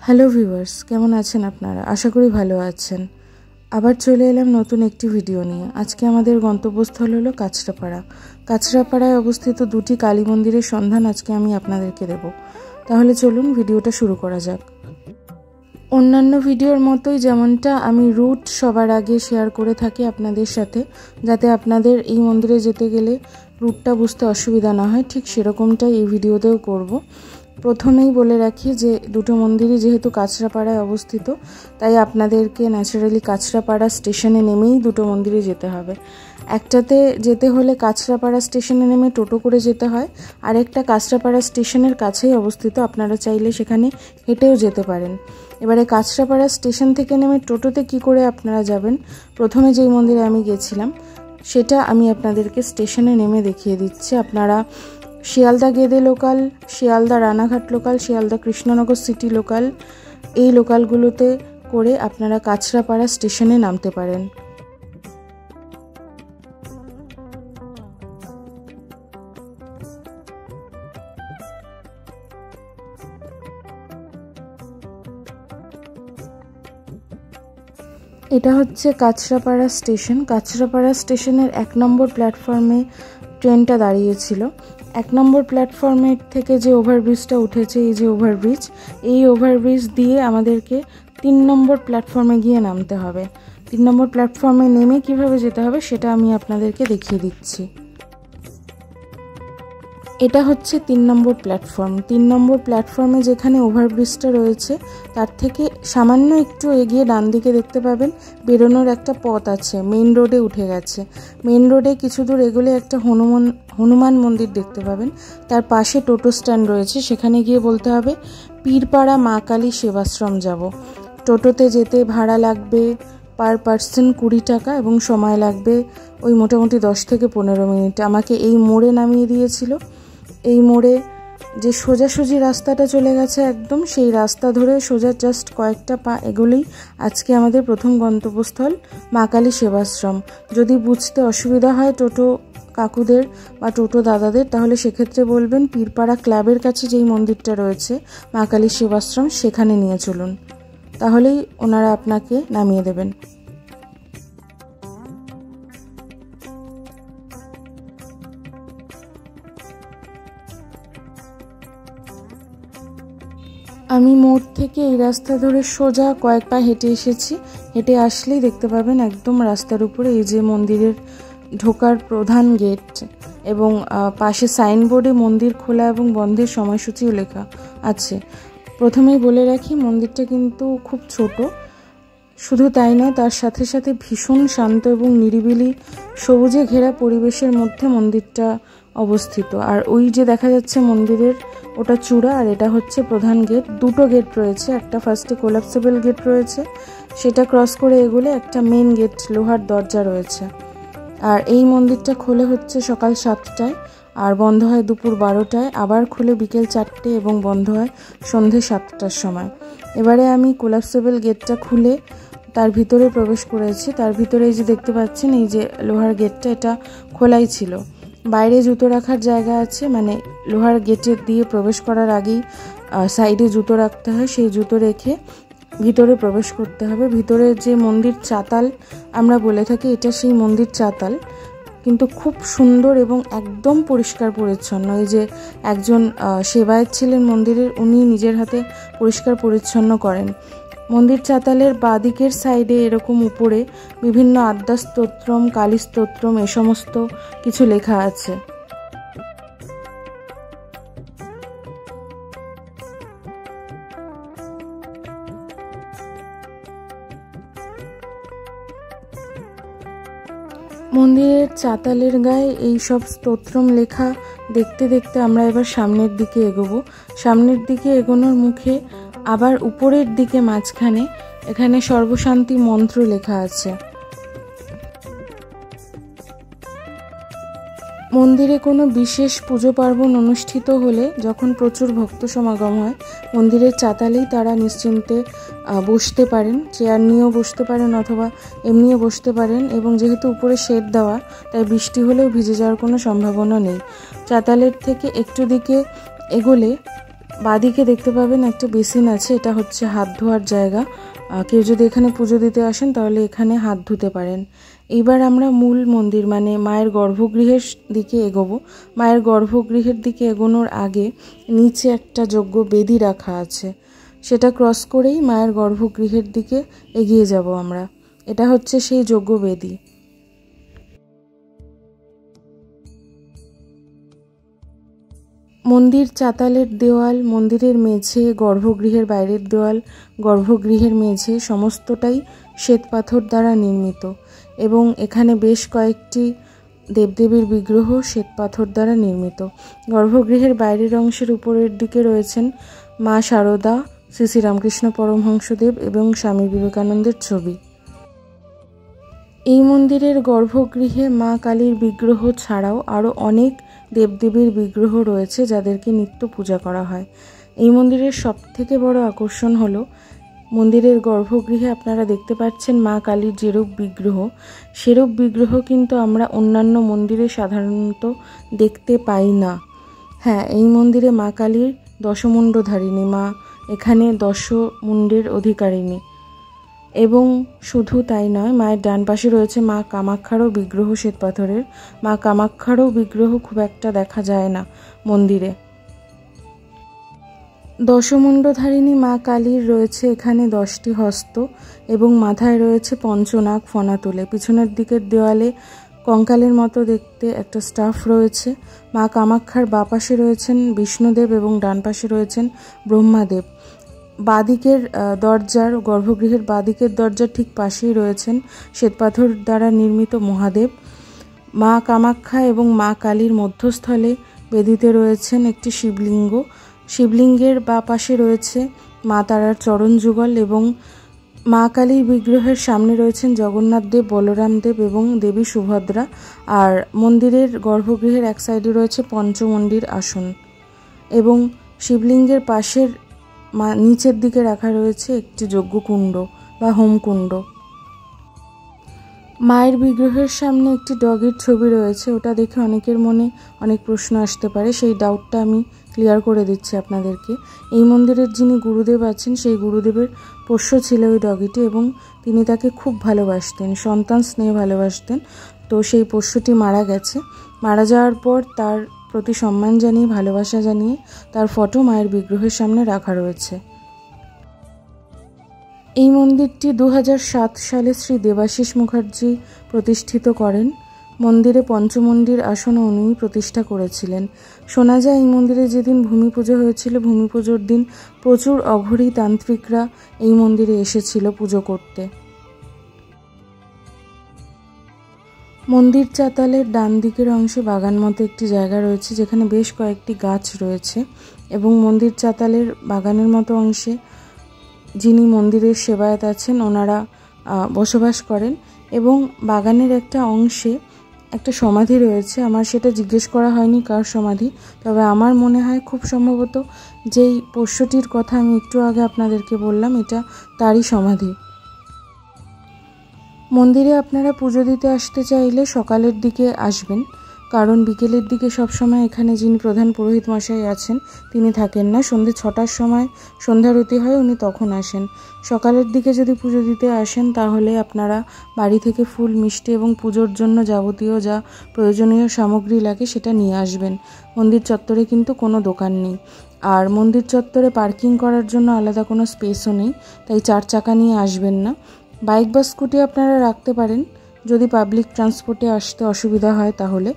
Hello viewers, কেমন আছেন আপনারা? আশা করি ভালো আছেন। আবার চলে এলাম নতুন একটি ভিডিও নিয়ে। আজকে আমাদের গন্তব্যস্থল হলো কাঁচরাপাড়া। কাঁচরাপাড়ায় অবস্থিত দুটি কালী মন্দিরের সন্ধান আজকে আমি আপনাদেরকে দেব। তাহলে চলুন ভিডিওটা শুরু করা যাক। অন্যান্য ভিডিওর মতোই যেমনটা আমি রুট সবার আগে শেয়ার করে থাকি আপনাদের সাথে, যাতে আপনাদের এই মন্দিরে যেতে গেলে রুটটা বুঝতে অসুবিধা না হয়, ঠিক সেরকমটাই এই ভিডিওতেও করব। প্রথমেই বলে রাখি যে দুটো মন্দিরই যেহেতু কাঁচরাপাড়ায় অবস্থিত, তাই আপনাদেরকে ন্যাচারালি কাঁচরাপাড়া স্টেশনে নেমেই দুটো মন্দিরে যেতে হবে। একটাতে যেতে হলে কাঁচরাপাড়া স্টেশনে নেমে টোটো করে যেতে হয়, আর একটা কাঁচরাপাড়া স্টেশনের কাছেই অবস্থিত, আপনারা চাইলে সেখানে হেঁটেও যেতে পারেন। এবারে কাঁচরাপাড়া স্টেশন থেকে নেমে টোটোতে কি করে আপনারা যাবেন, প্রথমে যেই মন্দিরে আমি গেছিলাম সেটা আমি আপনাদেরকে স্টেশনে নেমে দেখিয়ে দিচ্ছি। আপনারা Sealdah Gede local, Sealdah Ranaghat local, Sealdah Krishnanagar city local, এই লোকালগুলোতে করে আপনারা কাঁচরাপাড়া স্টেশনে নামতে পারেন। এটা হচ্ছে কাঁচরাপাড়া স্টেশন। কাঁচরাপাড়া স্টেশনের 1 নম্বর প্ল্যাটফর্মে ট্রেনটা দাঁড়িয়েছিল। 1 নম্বর প্ল্যাটফর্মের থেকে যে ওভারব্রিজটা উঠেছে, এই যে ওভারব্রিজ, এই ওভারব্রিজ দিয়ে আমাদেরকে 3 নম্বর প্ল্যাটফর্মে গিয়ে নামতে হবে। 3 নম্বর প্ল্যাটফর্মে নেমে কিভাবে যেতে হবে সেটা আমি আপনাদেরকে দেখিয়ে দিচ্ছি। এটা হচ্ছে 3 নম্বর প্ল্যাটফর্ম। 3 নম্বর প্ল্যাটফর্মে যেখানে ওভারব্রিজটা রয়েছে তার থেকে সামান্য একটু এগিয়ে ডান দিকে দেখতে পাবেন বেরোনোর একটা পথ আছে, মেইন রোডে উঠে গেছে। মেইন রোডে কিছু দূর এগোলে একটা হনুমান মন্দির দেখতে পাবেন, তার পাশে টোটো স্ট্যান্ড রয়েছে, সেখানে গিয়ে বলতে হবে পীরপাড়া মা কালী সেবাশ্রম যাব। টোটোতে যেতে ভাড়া লাগবে পার পার্সন 20 টাকা এবং সময় লাগবে ওই মোটামুটি 10 থেকে 15 মিনিট। আমাকে এই মোড়ে নামিয়ে দিয়েছিল। এই মোড়ে যে সোজাসুজি রাস্তাটা চলে গেছে একদম, সেই রাস্তা ধরে সোজা জাস্ট কয়েকটা পা এগোলেই আজকে আমাদের প্রথম গন্তব্যস্থল মা কালী সেবাশ্রম। যদি বুঝতে অসুবিধা হয় টোটো কাকুদের বা টোটো দাদাদের, তাহলে সেক্ষেত্রে বলবেন পীরপাড়া ক্লাবের কাছে যেই মন্দিরটা রয়েছে মা কালী সেবাশ্রম, সেখানে নিয়ে চলুন, তাহলেই ওনারা আপনাকে নামিয়ে দেবেন। আমি মোড় থেকে এই রাস্তা ধরে সোজা কয়েক পা হেঁটে এসেছি। হেঁটে আসলেই দেখতে পাবেন একদম রাস্তার উপরে এই যে মন্দিরের ঢোকার প্রধান গেট, এবং পাশে সাইনবোর্ডে মন্দির খোলা এবং বন্ধের সময়সূচিও লেখা আছে। প্রথমেই বলে রাখি, মন্দিরটা কিন্তু খুব ছোট। শুধু তাই নয়, তার সাথে সাথে ভীষণ শান্ত এবং নিরিবিলি সবুজে ঘেরা পরিবেশের মধ্যে মন্দিরটা অবস্থিত। আর ওই যে দেখা যাচ্ছে মন্দিরের ওটা চূড়া, আর এটা হচ্ছে প্রধান গেট। দুটো গেট রয়েছে, একটা ফার্স্টে কোলাপসেবল গেট রয়েছে, সেটা ক্রস করে এগোলে একটা মেন গেট লোহার দরজা রয়েছে। আর এই মন্দিরটা খোলে হচ্ছে সকাল 7টায় আর বন্ধ হয় দুপুর 12টায়, আবার খুলে বিকেল 4টে এবং বন্ধ হয় সন্ধে 7টার সময়। এবারে আমি কোলাপসেবল গেটটা খুলে তার ভিতরে প্রবেশ করেছি। তার ভিতরে এই যে দেখতে পাচ্ছেন এই যে লোহার গেটটা, এটা খোলাই ছিল। বাইরে জুতো রাখার জায়গা আছে, মানে লোহার গেটে দিয়ে প্রবেশ করার আগেই সাইডে জুতো রাখতে হয়, সেই জুতো রেখে ভিতরে প্রবেশ করতে হবে। ভিতরে যে মন্দির চাতাল আমরা বলে থাকি, এটা সেই মন্দির চাতাল, কিন্তু খুব সুন্দর এবং একদম পরিষ্কার পরিচ্ছন্ন। এই যে একজন সেবায়েত ছিলেন মন্দিরের, উনি নিজের হাতে পরিষ্কার পরিচ্ছন্ন করেন। মন্দির চাতালের বাঁদিকের সাইডে এরকম উপরে বিভিন্ন আদ্যা স্তোত্রম, কালী স্তোত্রম, এ সমস্ত কিছু লেখা আছে। মন্দিরের চাতালের গায়ে এই সব স্তোত্রম লেখা দেখতে দেখতে আমরা এবার সামনের দিকে এগোবো। সামনের দিকে এগোনোর মুখে আবার উপরের দিকে মাঝখানে এখানে সর্বশান্তি মন্ত্র লেখা আছে। মন্দিরে কোনো বিশেষ পুজো পার্বণ অনুষ্ঠিত হলে, যখন প্রচুর ভক্ত সমাগম হয়, মন্দিরের চাতালেই তারা নিশ্চিন্তে বসতে পারেন। চেয়ার নিয়েও বসতে পারেন অথবা এমনিও বসতে পারেন, এবং যেহেতু উপরে শেড দেওয়া, তাই বৃষ্টি হলেও ভিজে যাওয়ার কোনো সম্ভাবনা নেই। চাতালের থেকে একটু দিকে এগোলে বাদিকে দেখতে পাবেন একটা বেসিন আছে, এটা হচ্ছে হাত ধোয়ার জায়গা। কেউ যদি এখানে পুজো দিতে আসেন তাহলে এখানে হাত ধুতে পারেন। এইবার আমরা মূল মন্দির মানে মায়ের গর্ভগৃহের দিকে এগোবো। মায়ের গর্ভগৃহের দিকে এগোনোর আগে নিচে একটা যজ্ঞ বেদি রাখা আছে, সেটা ক্রস করেই মায়ের গর্ভগৃহের দিকে এগিয়ে যাব আমরা। এটা হচ্ছে সেই যজ্ঞ বেদি। মন্দির চাতালের দেওয়াল, মন্দিরের মেঝে, গর্ভগৃহের বাইরের দেওয়াল, গর্ভগৃহের মেঝে সমস্তটাই শ্বেত পাথর দ্বারা নির্মিত এবং এখানে বেশ কয়েকটি দেবদেবীর বিগ্রহ শ্বেত পাথর দ্বারা নির্মিত। গর্ভগৃহের বাইরের অংশের উপরের দিকে রয়েছেন মা শারদা, শ্রী শ্রী রামকৃষ্ণ পরমহংসদেব এবং স্বামী বিবেকানন্দের ছবি। এই মন্দিরের গর্ভগৃহে মা কালীর বিগ্রহ ছাড়াও আরও অনেক দেবদেবীর বিগ্রহ রয়েছে যাদেরকে নিত্য পূজা করা হয়। এই মন্দিরের সবথেকে বড় আকর্ষণ হলো মন্দিরের গর্ভগৃহে আপনারা দেখতে পাচ্ছেন মা কালীর যেরূপ বিগ্রহ, সেরূপ বিগ্রহ কিন্তু আমরা অন্যান্য মন্দিরে সাধারণত দেখতে পাই না। হ্যাঁ, এই মন্দিরে মা কালীর দশমুণ্ডধারিণী, মা এখানে দশমুণ্ডের অধিকারিণী। এবং শুধু তাই নয়, মায়ের ডান পাশে রয়েছে মা কামাক্ষারও বিগ্রহ শ্বেত পাথরের। মা কামাক্ষারও বিগ্রহ খুব একটা দেখা যায় না মন্দিরে। দশমুণ্ডধারিণী মা কালীর রয়েছে এখানে 10টি হস্ত এবং মাথায় রয়েছে পঞ্চনাগ ফনা তুলে। পিছনের দিকের দেওয়ালে কঙ্কালের মতো দেখতে একটা স্টাফ রয়েছে। মা কামাক্ষার বাঁ পাশে রয়েছেন বিষ্ণুদেব এবং ডান পাশে রয়েছেন ব্রহ্মাদেব। বাদিকের দরজার, গর্ভগৃহের বাদিকের দরজার ঠিক পাশেই রয়েছেন শ্বেতপাথর দ্বারা নির্মিত মহাদেব। মা কামাক্ষা এবং মা কালীর মধ্যস্থলে বেদিতে রয়েছেন একটি শিবলিঙ্গ। শিবলিঙ্গের বাঁ পাশে রয়েছে মা তারার চরণ যুগল এবং মা কালীর বিগ্রহের সামনে রয়েছেন জগন্নাথ দেব, বলরাম দেব এবং দেবী সুভদ্রা। আর মন্দিরের গর্ভগৃহের এক সাইডে রয়েছে পঞ্চমন্ডির আসন এবং শিবলিঙ্গের পাশের নিচের দিকে রাখা রয়েছে একটি যজ্ঞকুণ্ড বা হোমকুণ্ড। মায়ের বিগ্রহের সামনে একটি ডগের ছবি রয়েছে, ওটা দেখে অনেকের মনে অনেক প্রশ্ন আসতে পারে, সেই ডাউটটা আমি ক্লিয়ার করে দিচ্ছি আপনাদেরকে। এই মন্দিরের যিনি গুরুদেব আছেন সেই গুরুদেবের পোষ্য ছিল ওই ডগিটি এবং তিনি তাকে খুব ভালোবাসতেন, সন্তান স্নেহে ভালোবাসতেন। তো সেই পোষ্যটি মারা গেছে। মারা যাওয়ার পর তার প্রতি সম্মান জানিয়ে, ভালোবাসা জানিয়ে তার ফটো মায়ের বিগ্রহের সামনে রাখা রয়েছে। এই মন্দিরটি 2007 সালে শ্রী দেবাশিস মুখার্জি প্রতিষ্ঠিত করেন। মন্দিরে পঞ্চমন্ডির আসন উনিই প্রতিষ্ঠা করেছিলেন। শোনা যায় এই মন্দিরে যেদিন ভূমি পুজো হয়েছিল, ভূমি পুজোর দিন প্রচুর অঘরী তান্ত্রিকরা এই মন্দিরে এসেছিল পুজো করতে। মন্দির চাতালের ডান দিকের অংশে বাগান মতো একটি জায়গা রয়েছে যেখানে বেশ কয়েকটি গাছ রয়েছে এবং মন্দির চাতালের বাগানের মতো অংশে যিনি মন্দিরের সেবায়েত আছেন ওনারা বসবাস করেন এবং বাগানের একটা অংশে একটা সমাধি রয়েছে। আমার সেটা জিজ্ঞেস করা হয়নি কার সমাধি, তবে আমার মনে হয় খুব সম্ভবত যেই পোষ্যটির কথা আমি একটু আগে আপনাদেরকে বললাম এটা তারই সমাধি। মন্দিরে আপনারা পুজো দিতে আসতে চাইলে সকালের দিকে আসবেন, কারণ বিকেলের দিকে সবসময় এখানে যিনি প্রধান পুরোহিত মশাই আছেন তিনি থাকেন না। সন্ধ্যে 6টার সময় সন্ধ্যারতি হয়, উনি তখন আসেন। সকালের দিকে যদি পুজো দিতে আসেন তাহলে আপনারা বাড়ি থেকে ফুল, মিষ্টি এবং পুজোর জন্য যাবতীয় যা প্রয়োজনীয় সামগ্রী লাগে সেটা নিয়ে আসবেন। মন্দির চত্বরে কিন্তু কোনো দোকান নেই, আর মন্দির চত্বরে পার্কিং করার জন্য আলাদা কোনো স্পেসও নেই, তাই 4 চাকা নিয়ে আসবেন না। বাইক বা স্কুটি আপনারা রাখতে পারেন যদি পাবলিক ট্রান্সপোর্টে আসতে অসুবিধা হয় তাহলে,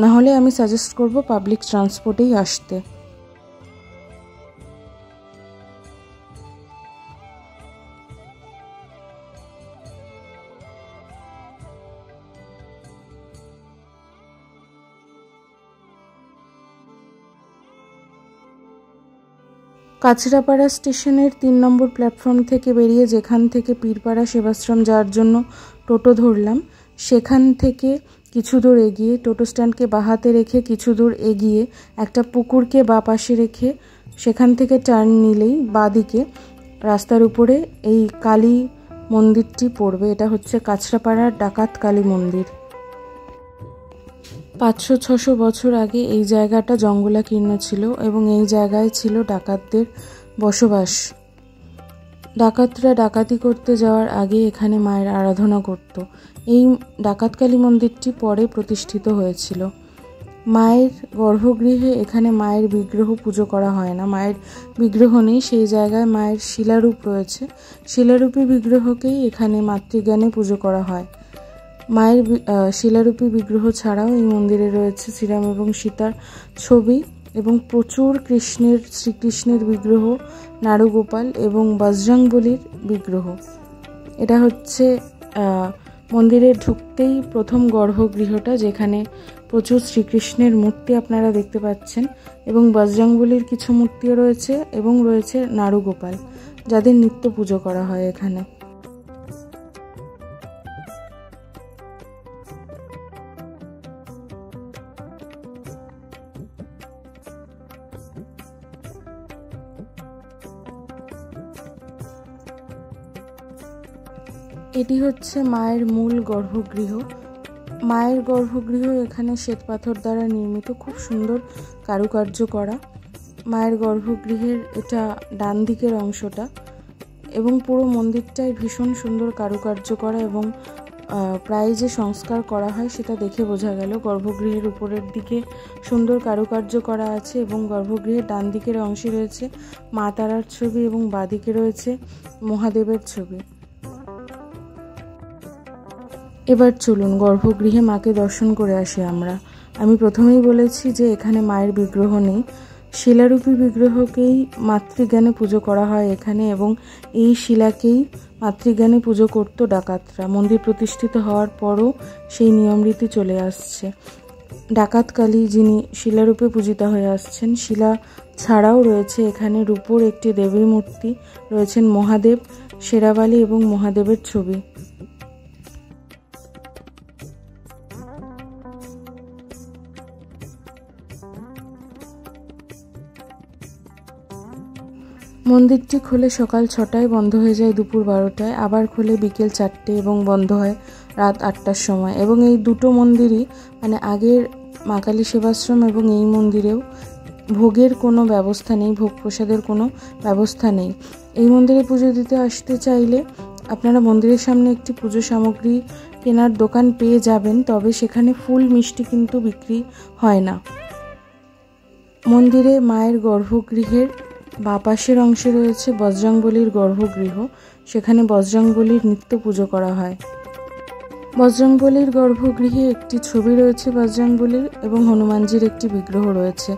নাহলে আমি সাজেস্ট করব পাবলিক ট্রান্সপোর্টেই আসতে। কাছড়াপাড়া স্টেশনের 3 নম্বর প্ল্যাটফর্ম থেকে বেরিয়ে যেখান থেকে পীরপাড়া সেবাশ্রম যাওয়ার জন্য টোটো ধরলাম, সেখান থেকে কিছু দূর এগিয়ে, টোটো স্ট্যান্ডকে বাঁ হাতে রেখে কিছু দূর এগিয়ে একটা পুকুরকে বাঁ পাশে রেখে সেখান থেকে টার্ন নিলেই বাঁদিকে রাস্তার উপরে এই কালী মন্দিরটি পড়বে। এটা হচ্ছে কাছড়াপাড়ার ডাকাত কালী মন্দির। 500-600 বছর আগে এই জায়গাটা জঙ্গলাকীর্ণ ছিল এবং এই জায়গায় ছিল ডাকাতদের বসবাস। ডাকাতরা ডাকাতি করতে যাওয়ার আগে এখানে মায়ের আরাধনা করত। এই ডাকাতকালী মন্দিরটি পরে প্রতিষ্ঠিত হয়েছিল। মায়ের গর্ভগৃহে এখানে মায়ের বিগ্রহ পুজো করা হয় না, মায়ের বিগ্রহ নেই, সেই জায়গায় মায়ের শিলারূপ রয়েছে। শিলারূপী বিগ্রহকেই এখানে মাতৃজ্ঞানে পুজো করা হয়। মায়ের শিলারূপী বিগ্রহ ছাড়াও এই মন্দিরে রয়েছে শ্রীরাম এবং সীতার ছবি এবং প্রচুর শ্রীকৃষ্ণের বিগ্রহ, নারুগোপাল এবং বজরংবলীর বিগ্রহ। এটা হচ্ছে মন্দিরে ঢুকতেই প্রথম গর্ভগৃহটা, যেখানে প্রচুর শ্রীকৃষ্ণের মূর্তি আপনারা দেখতে পাচ্ছেন এবং বজরংবলীর কিছু মূর্তিও রয়েছে এবং রয়েছে নারুগোপাল, যাদের নিত্য পুজো করা হয় এখানে। এটি হচ্ছে মায়ের মূল গর্ভগৃহ। মায়ের গর্ভগৃহ এখানে শ্বেতপাথর দ্বারা নির্মিত, খুব সুন্দর কারুকার্য করা। মায়ের গর্ভগৃহের এটা ডান দিকের অংশটা এবং পুরো মন্দিরটাই ভীষণ সুন্দর কারুকার্য করা এবং প্রায় যে সংস্কার করা হয় সেটা দেখে বোঝা গেল। গর্ভগৃহের উপরের দিকে সুন্দর কারুকার্য করা আছে এবং গর্ভগৃহের ডান দিকের অংশে রয়েছে মা তারার ছবি এবং বাঁদিকে রয়েছে মহাদেবের ছবি। এবার চলুন গর্ভগৃহে মাকে দর্শন করে আসি আমরা। আমি প্রথমেই বলেছি যে এখানে মায়ের বিগ্রহ নেই, শিলারূপী বিগ্রহকেই মাতৃজ্ঞানে পুজো করা হয় এখানে এবং এই শিলাকেই মাতৃজ্ঞানে পুজো করত ডাকাতরা। মন্দির প্রতিষ্ঠিত হওয়ার পরও সেই নিয়ম রীতি চলে আসছে। ডাকাতকালী যিনি শিলারূপে পূজিতা হয়ে আসছেন, শিলা ছাড়াও রয়েছে এখানে রূপোর একটি দেবী মূর্তি, রয়েছেন মহাদেব, শেরাবালি এবং মহাদেবের ছবি। মন্দিরটি খোলে সকাল 6টায়, বন্ধ হয়ে যায় দুপুর 12টায়, আবার খোলে বিকেল 4টে এবং বন্ধ হয় রাত 8টার সময়। এবং এই দুটো মন্দিরই মানে আগের মা কালী সেবাশ্রম এবং এই মন্দিরেও ভোগের কোনো ব্যবস্থা নেই, ভোগ প্রসাদের কোনো ব্যবস্থা নেই। এই মন্দিরে পুজো দিতে আসতে চাইলে আপনারা মন্দিরের সামনে একটি পুজো সামগ্রী কেনার দোকান পেয়ে যাবেন, তবে সেখানে ফুল মিষ্টি কিন্তু বিক্রি হয় না। মন্দিরে মায়ের গর্ভগৃহের বা পাশের অংশে রয়েছে বজরংবলীর গর্ভগৃহ, সেখানে বজরংবলীর নিত্য পুজো করা হয়। বজরংবলীর গর্ভগৃহে একটি ছবি রয়েছে বজরংবলীর এবং হনুমানজির একটি বিগ্রহ রয়েছে।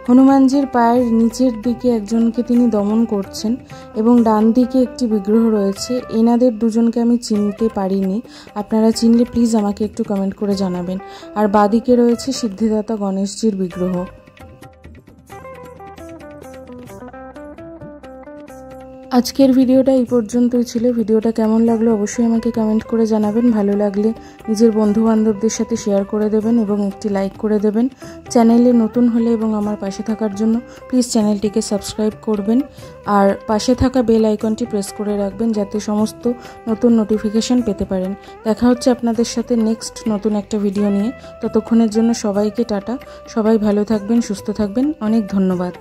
হনুমানজির পায়ের নিচের দিকে একজনকে তিনি দমন করছেন এবং ডান দিকে একটি বিগ্রহ রয়েছে। এনাদের দুজনকে আমি চিনতে পারিনি, আপনারা চিনলে প্লিজ আমাকে একটু কমেন্ট করে জানাবেন। আর বাঁদিকে রয়েছে সিদ্ধিদাতা গণেশজির বিগ্রহ। আজকের ভিডিওটা এই পর্যন্তই ছিল। ভিডিওটা কেমন লাগলো অবশ্যই আমাকে কমেন্ট করে জানাবেন। ভালো লাগলে নিজের বন্ধু বান্ধবদের সাথে শেয়ার করে দেবেন এবং একটি লাইক করে দেবেন। চ্যানেলে নতুন হলে এবং আমার পাশে থাকার জন্য প্লিজ চ্যানেলটিকে সাবস্ক্রাইব করবেন আর পাশে থাকা বেল আইকনটি প্রেস করে রাখবেন যাতে সমস্ত নতুন নোটিফিকেশন পেতে পারেন। দেখা হচ্ছে আপনাদের সাথে নেক্সট নতুন একটা ভিডিও নিয়ে। ততক্ষণের জন্য সবাইকে টাটা। সবাই ভালো থাকবেন, সুস্থ থাকবেন। অনেক ধন্যবাদ।